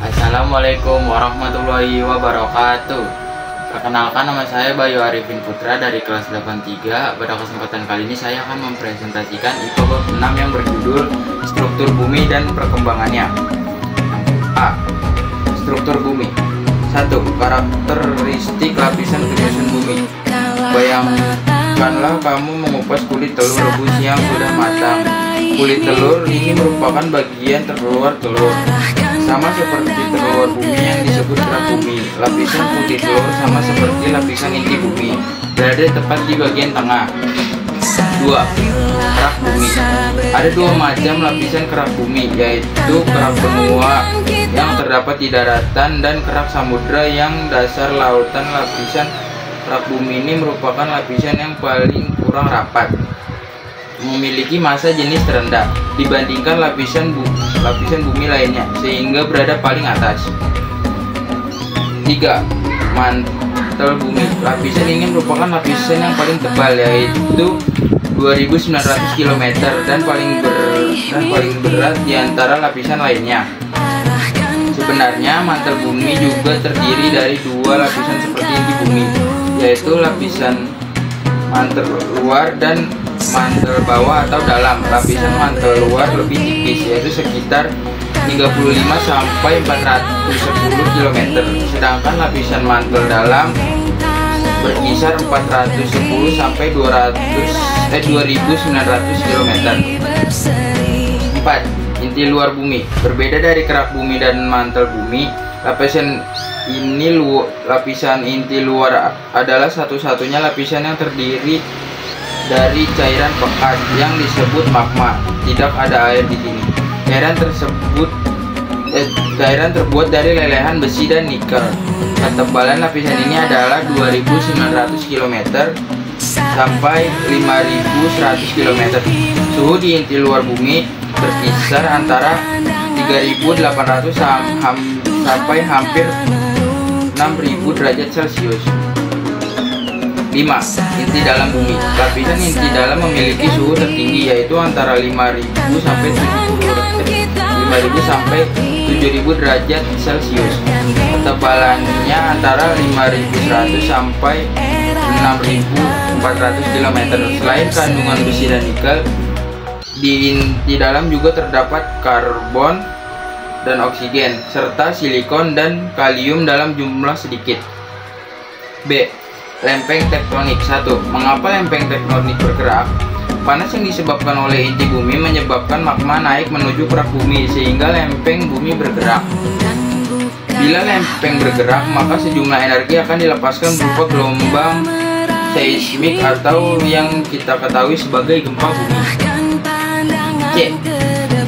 Assalamualaikum warahmatullahi wabarakatuh. Perkenalkan, nama saya Bayu Arifin Putra dari kelas 83. Pada kesempatan kali ini saya akan mempresentasikan IPA bab 6 yang berjudul Struktur Bumi dan Perkembangannya. A. Struktur bumi. 1. Karakteristik lapisan penyusun bumi. Bayangkanlah kamu mengupas kulit telur rebus yang sudah matang. Kulit telur ini merupakan bagian terluar telur. Sama seperti telur bumi yang disebut kerak bumi, lapisan putih telur sama seperti lapisan inti bumi, berada tepat di bagian tengah. 2. Kerak bumi. Ada dua macam lapisan kerak bumi, yaitu kerak benua yang terdapat di daratan dan kerak samudra yang dasar lautan. Lapisan kerak bumi ini merupakan lapisan yang paling kurang rapat, memiliki massa jenis terendah dibandingkan lapisan bumi lainnya, sehingga berada paling atas. 3. Mantel bumi. Lapisan ini merupakan lapisan yang paling tebal, yaitu 2900 km dan paling berat di antara lapisan lainnya. Sebenarnya mantel bumi juga terdiri dari dua lapisan seperti inti bumi, yaitu lapisan mantel luar dan mantel bawah atau dalam. Lapisan mantel luar lebih tipis, yaitu sekitar 35 sampai 410 km, sedangkan lapisan mantel dalam berkisar 410 sampai 2900 km. 4. Inti luar bumi. Berbeda dari kerak bumi dan mantel bumi, lapisan inti luar adalah satu-satunya lapisan yang terdiri dari cairan pekat yang disebut magma. Tidak ada air di sini. Cairan terbuat dari lelehan besi dan nikel. Ketebalan lapisan ini adalah 2900 km sampai 5100 km. Suhu di inti luar bumi berkisar antara 3800 sampai hampir 6000 derajat Celcius. 5. Inti dalam bumi. Lapisan inti dalam memiliki suhu tertinggi, yaitu antara 5000 sampai 7000 derajat Celcius. Ketebalannya antara 5100 sampai 6400 km. Selain kandungan besi dan nikel, di inti dalam juga terdapat karbon dan oksigen, serta silikon dan kalium dalam jumlah sedikit. B. Lempeng tektonik. 1. Mengapa lempeng tektonik bergerak? Panas yang disebabkan oleh inti bumi menyebabkan magma naik menuju kerak bumi, sehingga lempeng bumi bergerak. Bila lempeng bergerak, maka sejumlah energi akan dilepaskan berupa gelombang seismik atau yang kita ketahui sebagai gempa bumi. C.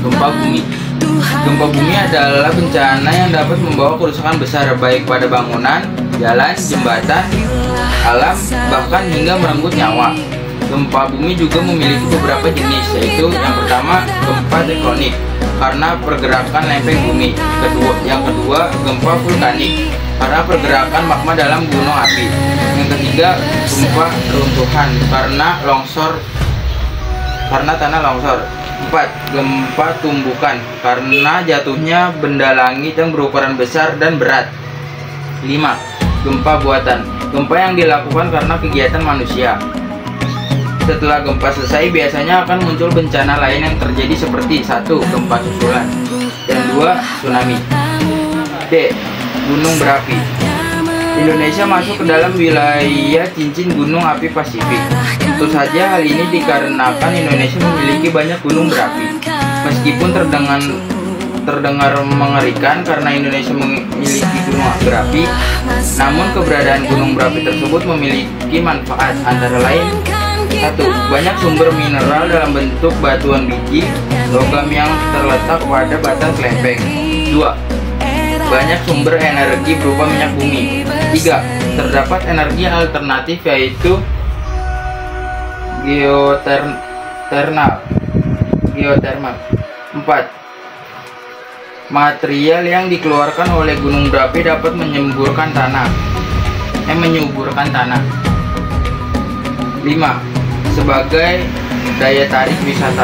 Gempa bumi. Gempa bumi adalah bencana yang dapat membawa kerusakan besar, baik pada bangunan, jalan, jembatan, alam, bahkan hingga merenggut nyawa. Gempa bumi juga memiliki beberapa jenis, yaitu yang pertama gempa tektonik karena pergerakan lempeng bumi. Yang kedua gempa vulkanik karena pergerakan magma dalam gunung api. Yang ketiga gempa runtuhan karena tanah longsor. 4. Gempa tumbukan karena jatuhnya benda langit yang berukuran besar dan berat. 5. Gempa buatan. Gempa yang dilakukan karena kegiatan manusia. Setelah gempa selesai, biasanya akan muncul bencana lain yang terjadi seperti 1. Gempa susulan, dan 2. Tsunami. D. Gunung berapi. Indonesia masuk ke dalam wilayah cincin gunung api Pasifik. Tentu saja hal ini dikarenakan Indonesia memiliki banyak gunung berapi. Meskipun terdengar mengerikan karena Indonesia memiliki gunung berapi, namun keberadaan gunung berapi tersebut memiliki manfaat, antara lain: 1. Banyak sumber mineral dalam bentuk batuan biji, logam yang terletak pada batas lempeng. 2. Banyak sumber energi berupa minyak bumi. 3. Terdapat energi alternatif, yaitu geotermal. 4. Material yang dikeluarkan oleh gunung berapi dapat menyuburkan tanah. 5. Sebagai daya tarik wisata.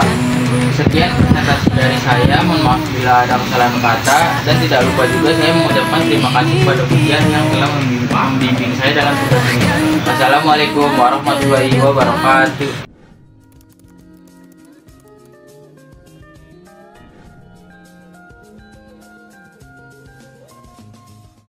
Sekian presentasi dari saya, mohon maaf bila ada kesalahan kata, dan tidak lupa juga saya mengucapkan terima kasih kepada Budian yang telah membimbing saya dalam tugas ini. Wassalamualaikum warahmatullahi wabarakatuh.